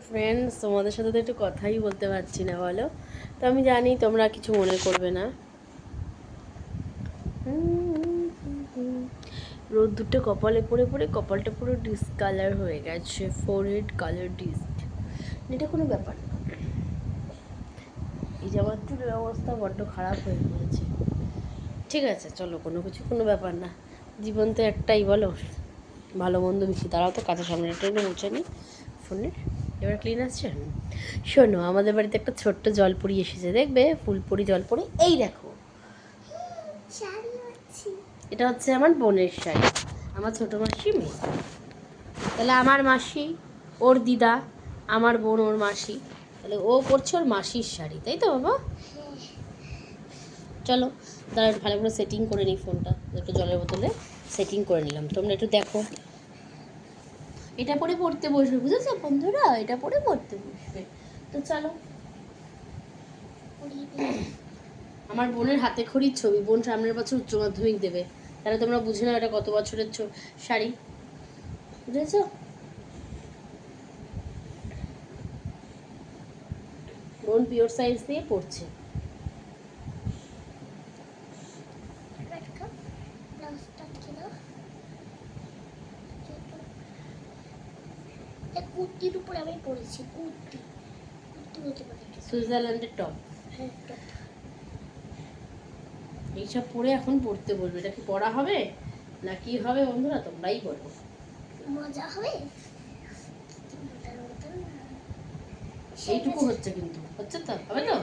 Friends, তোমাদের সাথে তো একটু কথাই বলতে পারছি না, বলো। তো আমি জানি তোমরা কিছু মনে করবে না। রোদ্দুরটা কপালে পড়ে পড়ে কপালটা পুরো ডিসকালার হয়ে গেছে, ফোরহেড কালার ডিস্ক। এটা কোনো ব্যাপার না। এই যে আমার চুলের অবস্থা বড্ড খারাপ হয়ে পড়েছে। ঠিক আছে, চলো, কোনো ব্যাপার না। জীবন তো একটাই, বলো। ভালো মন্দ বেশি, তারাও তো কাঁচা সামনে টেনে মুছে নি ফোনের। এবার ক্লিন আসছে। শোনো, আমাদের বাড়িতে একটা ছোট্ট জলপরি এসেছে, দেখবে, ফুলপরি জলপরি। এই দেখো, এটা হচ্ছে আমার বোনের শাড়ি, আমার ছোটো মাসি মেয়ে। তাহলে আমার মাসি ওর দিদা, আমার বোন ওর মাসি, তাহলে ও পরছে ওর মাসির শাড়ি, তাই তো বাবা? চলো, তারা একটু ভালো করে সেটিং করে নিই ফোনটা, একটু জলের বোতলে সেটিং করে নিলাম, তোমরা একটু দেখো। এটা পরে পড়তে বসবে, বুঝেছো বন্ধুরা? এটা পরে পড়তে বসবে। তো চলো। আমার বোনের হাতে খড়ির ছবি, বোন সামনের বছর উচ্চ মাধ্যমিক দেবে, তাহলে তোমরা বুঝে নাও এটা কত বছরের শাড়ি, বুঝেছো? বোন পিওর সায়েন্স দিয়ে পড়ছে। কুর্তির উপরে আমি পরেছি, কুর্তি বলতে পারি, সুইজারল্যান্ডের টপ। হ্যাঁ, এইসব পরে এখন পড়তে বলবে, এটা কি পড়া হবে না কি হবে বন্ধুরা, তোমরাই বলো। মজা হবে। এইটুকু হচ্ছে, কিন্তু হচ্ছে তো, হবে তো?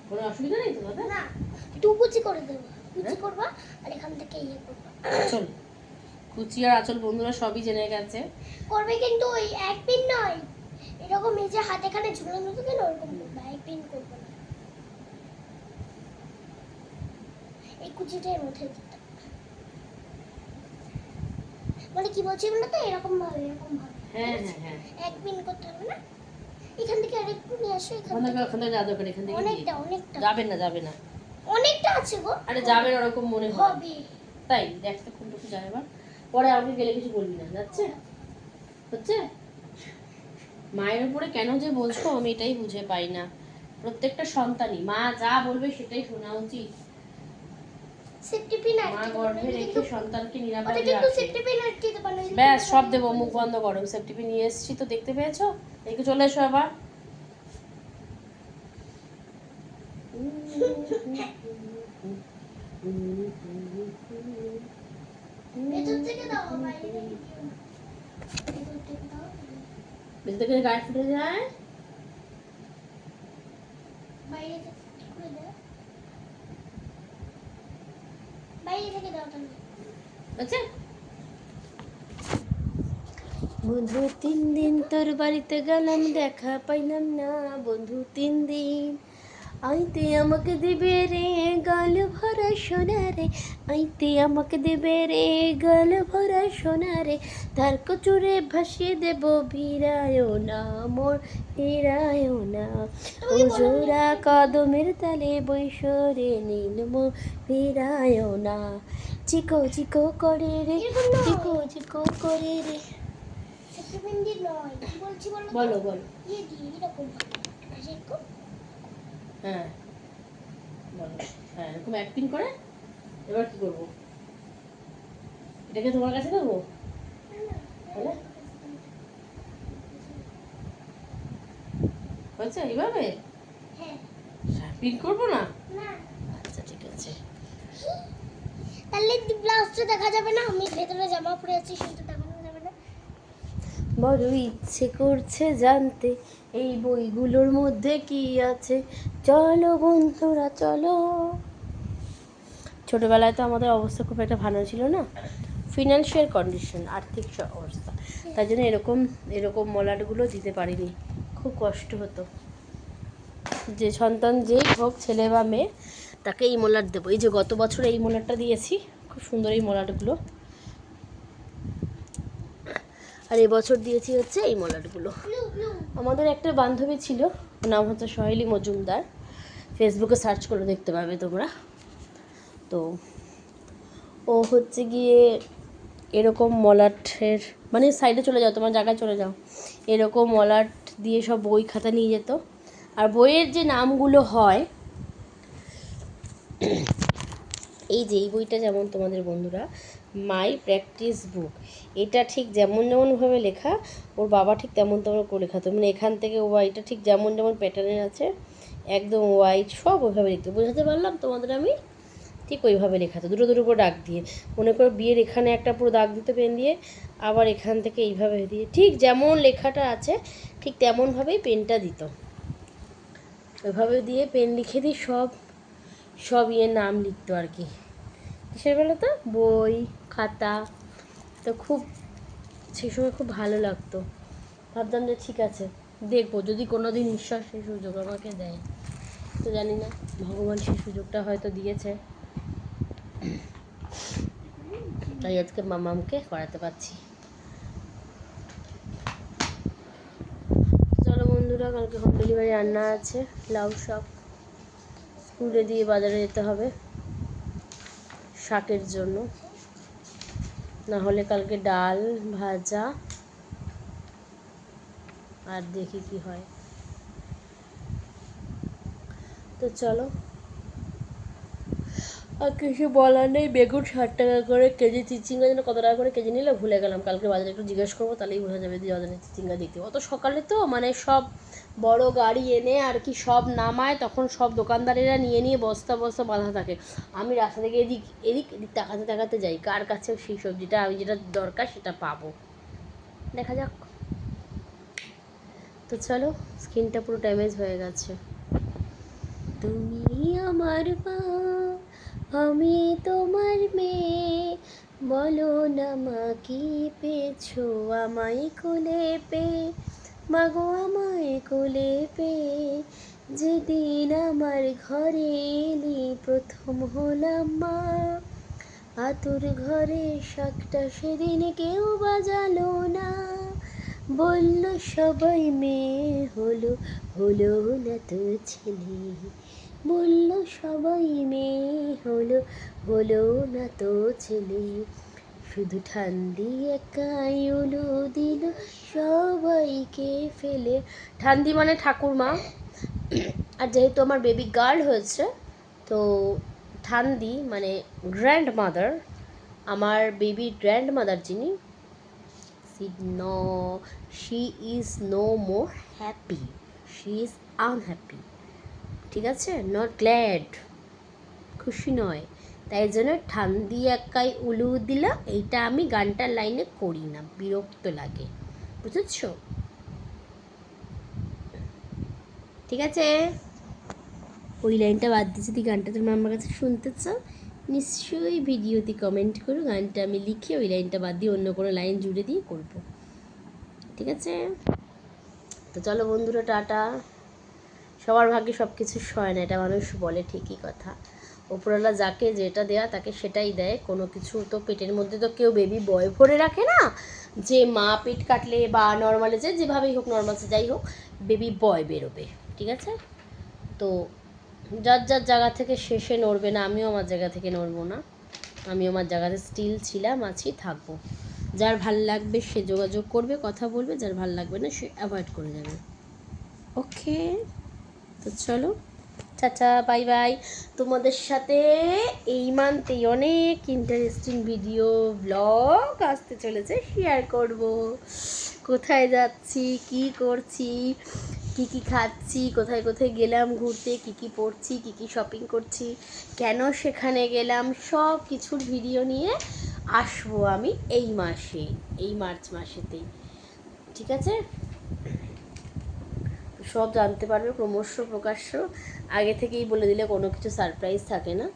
কোনো অসুবিধা নেই তো দাদা? না, একটু কুচি করে দেবো, কুচি করবা আর এখান থেকে ইয়ে করবা। চল, কুচি আর আঁচল বন্ধুরা সবই জেনে গেছে। করবে কিন্তু ওই এক পিন নয়, এরকম এই যে হাতে কানে ঝুলানো থাকে না, ওরকম করবে, এক পিন করবে না। এই কুচিটার মধ্যে দিতে, মানে কি বলছি বলো তো, এরকম ভাবে হ্যাঁ হ্যাঁ হ্যাঁ, এক পিন করতে হবে না। এখান থেকে আরেকটু নিয়ে আসো, এখান থেকে যাওয়া দরকার, এখান থেকে অনেকটা যাবে না অনেকটা আছে গো। আরে যাবে না, ওরকম মনে হবে। তাই দেখ তো কোনটুকু যায়। এবার পরে আমাকে গেলে কিছু বলবি না, যাচ্ছে হচ্ছে। মায়ের উপরে কেন যে বলছো আমি এটাই বুঝে পাই না। প্রত্যেকটা সন্তানই মা যা বলবে সেটাই শোনা উচিত। সেফটি পিন মা গর্ভে রেখে সন্তানকে নিরাপদে কিন্তু রাখে। সেফটি পিন আটকে দিতে পারে। ব্যাস, সব দেবো, মুখ বন্ধ করো। সেফটি পিন নিয়ে এসেছি তো, দেখতে পেয়েছো? একটু চলে এসো আবার। ভেতর থেকে দাও, বাইরে থেকে দিও না। ভেতর থেকে দাও, ভেতর থেকে গায়ে ফুটে যায়, বাইরে থেকে খুলে দাও, বাইরে থেকে দাও তুমি। আচ্ছা বন্ধু, 3 দিন তোর বাড়িতে গেলাম, দেখা পাইলাম না বন্ধু 3 দিন। আইতে আমাকে দেবে রে গাল ভরা সোনা রে, আইতে আমাকে দেবে রে গাল ভরা সোনা রে, তার কচুরে ভাসিয়ে দেব ভিড়ায় না মোর, ভিড়ায় না। ও জোড়া কদমের তালে বৈশরে নীলম, ভিড়ায় না। চিকো চিকো করে রে, চিকো চিকো করে রে। সেফটি পিন দিয়ে নয়, কি বলছি বলো? বলো বলো। ইয়ে দিয়ে এরকম এরকম। হ্যাঁ বলো। হ্যাঁ, এরকম অ্যাক্টিং করে। এবার কি করবো? এটাকে তোমার কাছে দেবো? তাহলে হয়েছে এইভাবে? হ্যাঁ। পিন করবো না? না, আচ্ছা ঠিক আছে। তাহলে ব্লাউজটা দেখা যাবে না, আমি ভেতরে জামা পরে আছি সেটা দেখানো যাবে না। বড় ইচ্ছে করছে জানতে এই বইগুলোর মধ্যে কি আছে, চলো বন্ধুরা চলো। ছোটোবেলায় তো আমাদের অবস্থা খুব একটা ভালো ছিল না, ফিনান্সিয়াল কন্ডিশন, আর্থিক অবস্থা, তাই জন্য এরকম মলাটগুলো দিতে পারিনি, খুব কষ্ট হতো। যে সন্তান যেই হোক, ছেলে বা মেয়ে, তাকে এই মলাট দেবো। এই যে গত বছর এই মলাটটা দিয়েছি, খুব সুন্দর এই মলাটগুলো। আর এবছর দিয়েছি হচ্ছে এই মলাটগুলো। আমাদের একটা বান্ধবী ছিল, ওর নাম হচ্ছে সহেলি মজুমদার, ফেসবুকে সার্চ করে দেখতে পাবে তোমরা। তো ও হচ্ছে গিয়ে এরকম মলাটের, মানে সাইডে চলে যাও, তোমার জায়গায় চলে যাও, এরকম মলাট দিয়ে সব বই খাতা নিয়ে যেত। আর বইয়ের যে নামগুলো হয়, এই যে এই বইটা যেমন তোমাদের বন্ধুরা মাই প্র্যাকটিস বুক, এটা ঠিক যেমন যেমনভাবে লেখা, ওর বাবা ঠিক তেমন তেমন করে লেখা। তো মানে এখান থেকে ওয়াইটা ঠিক যেমন যেমন প্যাটার্নের আছে, একদম ওয়াইট সব ওইভাবে লিখতে। বোঝাতে পারলাম তোমাদের আমি? ঠিক ওইভাবে লেখাতো, দুটো দুটো করে দাগ দিয়ে, মনে করো বিয়ের এখানে একটা পুরো দাগ দিতে পেন দিয়ে, আবার এখান থেকে এইভাবে দিয়ে, ঠিক যেমন লেখাটা আছে ঠিক তেমনভাবেই পেনটা দিত। ওইভাবে দিয়ে পেন লিখে দিয়ে সব সব ইয়ের নাম লিখতো আর কি। কিসের বেলা তো বই খাতা, তো খুব সেই সময় খুব ভালো লাগতো। ভাবতাম যে ঠিক আছে, দেখবো যদি কোনো দিন ঈশ্বর সেই সুযোগ আমাকে দেয়। তো জানি না, ভগবান সেই সুযোগটা হয়তো দিয়েছে, তাই আজকে মামামকে করাতে পারছি। চলো বন্ধুরা, কালকে হোম ডেলিভারি রান্না আছে, লাউ শাক স্কুলে দিয়ে বাজারে যেতে হবে শাকের জন্য, না হলে কালকে ডাল ভাজা, আর দেখি কি হয়। তো চলো, আর কিছু বলার নেই। বেগুন 60 টাকা করে কেজি, চিচিঙ্গা যেন কত টাকা করে কেজি নিলে ভুলে গেলাম। কালকে বাজারে একটু জিজ্ঞেস করবো, তাহলেই বোঝা যাবে যে বাজারে চিচিঙ্গা দিতে। অত সকালে তো মানে সব বড় গাড়ি এনে আর কি সব নামায়, তখন সব দোকানদারেরা নিয়ে নিয়ে বস্তা বস্তা বাঁধা থাকে। আমি রাস্তা থেকে এদিক এদিক এদিক তাকাতে তাকাতে যাই, কার কাছে সেই সবজিটা আমি যেটা দরকার সেটা পাবো, দেখা যাক। তো চলো, স্কিনটা পুরো ড্যামেজ হয়ে গেছে। তুমি আমার মা, আমি তোমার মেয়ে, বলো না মা কি পেয়েছো আমায় কোলে পেয়ে, মাগো আমায় কোলে পেয়ে, যেদিন আমার ঘরে এলি প্রথম হলাম মা, আতুর ঘরে শাকটা সেদিন কেউ বাজালো না, বলল সবাই মেয়ে হলো, হলো না তো ছেলে, বলল সবাই মেয়ে হলো, হলো না তো ছেলে, শুধু ঠান্দি একাই উলু দিল সবাইকে ফেলে। ঠান্দি মানে ঠাকুরমা, আর যেহেতু আমার বেবি গার্ল হয়েছে, তো ঠান্দি মানে গ্র্যান্ড মাদার। আমার বেবির গ্র্যান্ড মাদার যিনি, she is no more happy, she is unhappy, ঠিক আছে, নট গ্ল্যাড, খুশি নয়। তাই জন্য ঠান্দি একাই উলু দিলা, এইটা আমি গানটার লাইনে করি না, বিরক্ত লাগে, বুঝেছ? ঠিক আছে, ওই লাইনটা বাদ দিয়ে যদি গানটা তুমি আমার কাছে শুনতে চাও, নিশ্চয়ই ভিডিওতে কমেন্ট করো, গানটা আমি লিখে ওই লাইনটা বাদ দিয়ে অন্য কোনো লাইন জুড়ে দিয়ে করবো, ঠিক আছে? তো চলো বন্ধুরা, টাটা। সবার ভাগ্যে সব কিছু হয় না, এটা মানুষ বলে ঠিকই কথা। ওপরওয়ালা যাকে যেটা দেয়া তাকে সেটাই দেয়। কোনো কিছু তো পেটের মধ্যে তো কেউ বেবি বয় ভরে রাখে না, যে মা পেট কাটলে বা নর্মালে যে যেভাবেই হোক, নর্মাল যাই হোক, বেবি বয় বেরোবে, ঠিক আছে? তো যার যার জায়গা থেকে শেষে নড়বে না, আমিও আমার জায়গা থেকে নড়বো না, আমি আমার জায়গাতে স্টিল ছিলাম, আছি, থাকবো। যার ভাল লাগবে সে যোগাযোগ করবে, কথা বলবে, যার ভাল লাগবে না সে অ্যাভয়েড করে যাবে। ওকে, তো চলো, টাটা, বাই বাই। তোমাদের সাথে এই মান্থেই অনেক ইন্টারেস্টিং ভিডিও ব্লগ আসতে চলেছে, শেয়ার করব। কোথায় যাচ্ছি, কি করছি, কি কি খাচ্ছি, কোথায় কোথায় গেলাম ঘুরতে, কি কি পড়ছি, কি কি শপিং করছি, কেন সেখানে গেলাম, সব কিছুর ভিডিও নিয়ে আসবো আমি এই মাসে, এই মার্চ মাসেতেই, ঠিক আছে? সব জানতে পারবে ক্রমশ প্রকাশ্য, আগে থেকেই বলে দিলে কোনো কিছু সারপ্রাইজ থাকে না।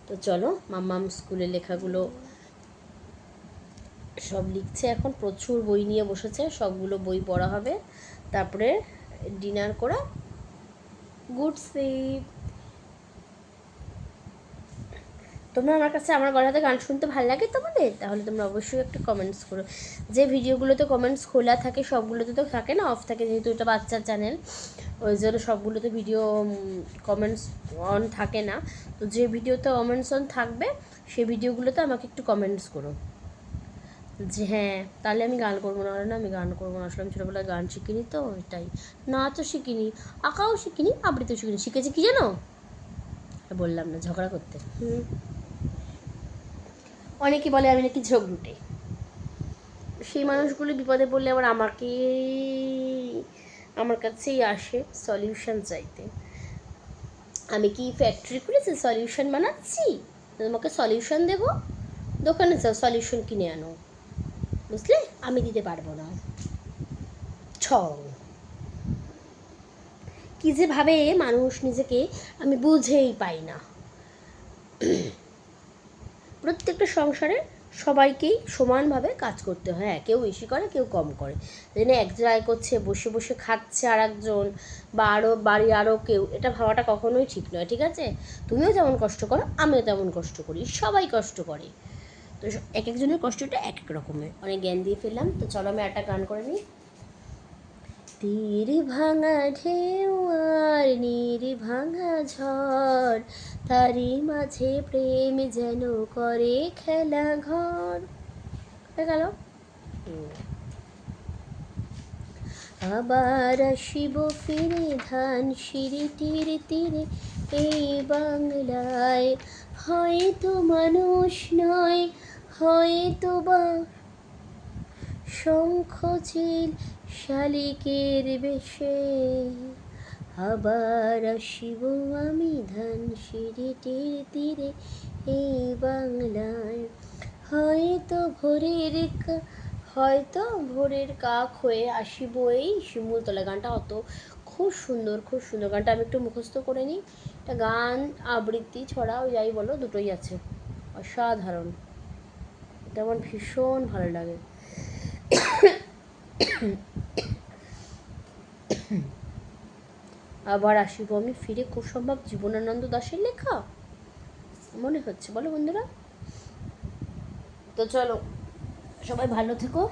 তো চলো, মাম্মাম স্কুলের লেখাগুলো সব লিখছে, এখন প্রচুর বই নিয়ে বসেছে, সবগুলো বই পড়া হবে, তারপরে ডিনার করা, গুড স্লিপ। তোমরা আমার কাছে আমার গলাতে গান শুনতে ভালো লাগে তোমাদের? তাহলে তোমরা অবশ্যই একটা কমেন্টস করো। যে ভিডিওগুলোতে কমেন্টস খোলা থাকে সবগুলোতে তো থাকে না, অফ থাকে, যেহেতু এটা বাচ্চার চ্যানেল, ওই জন্য সবগুলোতে ভিডিও কমেন্টস অন থাকে না। তো যে ভিডিওতে কমেন্টস অন থাকবে সেই ভিডিওগুলোতে আমাকে একটু কমেন্টস করো। যে হ্যাঁ তাহলে আমি গান করবো না, না আমি গান করবো না, আসলে আমি ছোটোবেলায় গান শিখিনি তো এটাই, নাচও শিখিনি, আঁকাও শিখিনি, আবৃত্তিও শিখিনি, শিখেছি কি জানো, বললাম না ঝগড়া করতে। অনেকে বলে আমি নাকি ঝগড়ুটে, সেই মানুষগুলো বিপদে পড়লে আবার আমার কাছেই আসে সলিউশন চাইতে। আমি কি ফ্যাক্টরি খুলেছি সলিউশন বানাচ্ছি, তোমাকে সলিউশন দেবো, দোকানে যাও সলিউশন কিনে আনো, বুঝলে, আমি দিতে পারবো না। ছং কী যে ভাবে মানুষ নিজেকে, আমি বুঝেই পাই না। প্রত্যেকটা সংসারে সবাইকেই সমানভাবে কাজ করতে হয়, হ্যাঁ কেউ বেশি করে কেউ কম করে, যেন এক জায়গায় করছে বসে বসে খাচ্ছে আর একজন, বা আরও বাড়ি আরও কেউ, এটা ভাবাটা কখনোই ঠিক নয়, ঠিক আছে? তুমিও যেমন কষ্ট করো আমিও তেমন কষ্ট করি, সবাই কষ্ট করে, তো এক একজনের কষ্টটা এক এক রকমের। অনেক জ্ঞান দিয়ে ফেললাম, তো চলো আমি একটা গান করে নিই। তীর ভাঙা ঢেউ আর নীর ভাঙা ঝড়, তারই মাঝে প্রেম যেন করে খেলা ঘর, হয়ে গেল। আবার আসিব ফিরে ধানসিঁড়িটির তীরে, এই বাংলায় হয়তো মানুষ নয়, হয়তো বা শঙ্খচিল শালিকের বেশে, আবার আসিব আমি ধানসিঁড়িটির তীরে, এই বাংলায় হয়তো ভোরের কাক হয়ে আসিব এই শিমুলতলা। গানটা অত খুব সুন্দর, খুব সুন্দর গানটা, আমি একটু মুখস্থ করে নিই। এটা গান আবৃত্তি ছড়া ওই যাই বলো দুটোই আছে, অসাধারণ, এটা আমার ভীষণ ভালো লাগে। আবার আসিব আমি ফিরে, খুব সম্ভব জীবনানন্দ দাশের লেখা মনে হচ্ছে, বলো বন্ধুরা? তো চলো সবাই ভালো থেকো,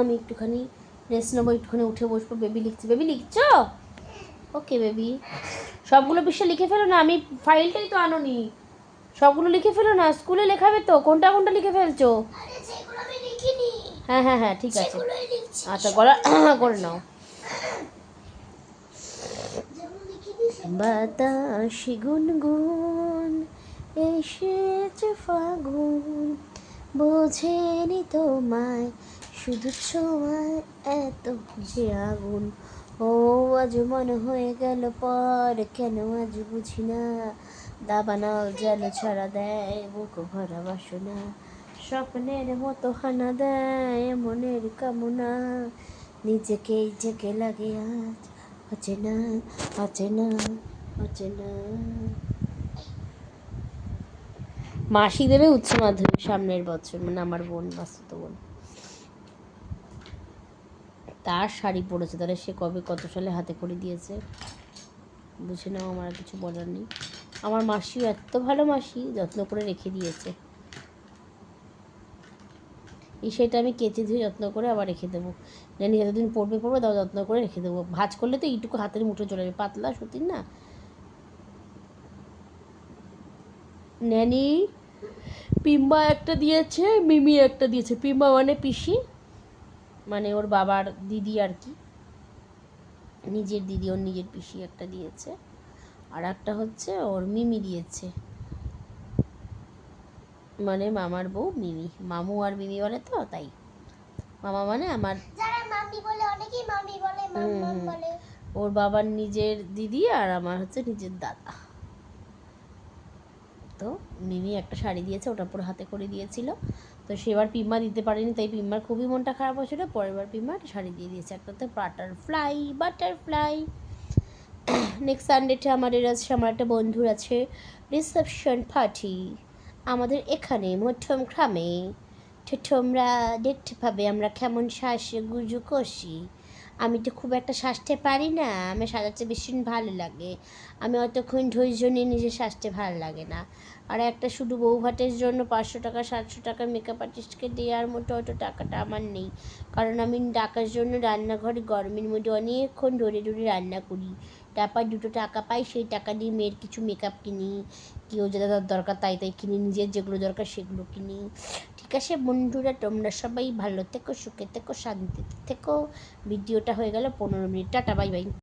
আমি একটুখানি রেস্ট নেবো, একটুখানি উঠে বসবো। বেবি লিখছে, বেবি লিখছো? ওকে বেবি, সবগুলো বিষয় লিখে ফেলো না, আমি ফাইলটাই তো আনোনি, সবগুলো লিখে ফেলো না, স্কুলে লেখাবে তো, কোনটা কোনটা লিখে ফেলছো? হ্যাঁ হ্যাঁ হ্যাঁ ঠিক আছে, আচ্ছা গলা করে নাও। বাতাসে গুনগুন এসেছে ফাগুন, বোঝেনি তোমায় শুধু ছোঁয়ায় এত যে আগুন, ও আজ মনে হয়ে গেল পর, কেন আজ বুঝি না, দাবানল যেন ছাড়া দেয় বুক ভরা বাসনা, স্বপ্নের মতো হানা দেয় মনের কামনা, নিজেকেই জেগে লাগে আজ অচেনা অচেনা অচেনা। মাসি দেবে উচ্চ মাধ্যমিক সামনের বছর, মানে আমার বোন, বাস্তব বোন, তার শাড়ি পরেছে, তাহলে সে কবে কত সালে হাতে করে দিয়েছে বুঝে নাও, আমার আর কিছু বলার নেই। আমার মাসিও এত ভালো মাসি, যত্ন করে রেখে দিয়েছে, এই সেটা আমি কেচে ধুয়ে যত্ন করে আবার রেখে দেবো, জানি যতদিন পড়বে তাও যত্ন করে রেখে দেবো, ভাঁজ করলে তো এইটুকু হাতের মুঠো চলে যাবে, পাতলা সুতির না। ন্যানি পিম্বা একটা দিয়েছে, মিমি একটা দিয়েছে, পিম্বা মানে পিসি, মানে ওর বাবার দিদি আর কি, নিজের দিদি, ওর নিজের পিসি একটা দিয়েছে, আর একটা হচ্ছে ওর মিমি দিয়েছে, মানে মামার বউ মিমি, মামু আর মিমি বলে তো তাই, মামা মানে আমার, যারা মামি বলে, অনেকেই মামি বলে, মাম্মাম বলে, ওর বাবার নিজের দিদি আর আমার হচ্ছে নিজের দাদা। তো মিমি একটা শাড়ি দিয়েছে, ওটা পুরো হাতে করে দিয়েছিল, তো সেবার পিম্মা দিতে পারেনি, তাই পিম্মার খুবই মনটা খারাপ হয়েছিল, পরের বার পিম্মা একটা শাড়ি দিয়ে দিয়েছে, একটা তো বাটারফ্লাই। নেক্সট সানডেতে আমাদের আছে, আমার একটা বন্ধুর আছে রিসেপশন পার্টি আমাদের এখানে মধ্যম গ্রামে, তো তোমরা দেখতে পাবে আমরা কেমন শ্বাসে গুজু কষি, আমি তো খুব একটা সাজতে পারি না, আমার সাজাতে ভীষণ ভালো লাগে, আমি অতক্ষণ ধৈর্য নিয়ে নিজে সাজতে ভালো লাগে না, আর একটা শুধু বৌভাতের জন্য 500 টাকা 700 টাকা মেকআপ আর্টিস্টকে দেওয়ার মতো অত টাকাটা আমার নেই, কারণ আমি ডাকার জন্য রান্নাঘরে গরমের মধ্যে অনেকক্ষণ ধরে রান্না করি, টাকা 2টো টাকা পাই, সেই টাকা দিয়ে মেয়ের কিছু মেকআপ কিনি, কেউ যেটা দরকার তাই তাই কিনি, নিজের যেগুলো দরকার সেগুলো কিনি। ঠিক আছে বন্ধুরা, তোমরা সবাই ভালো থেকো, সুখে থেকো, শান্তিতে থেকো। ভিডিওটা হয়ে গেল 15 মিনিট। Tata, bye bye.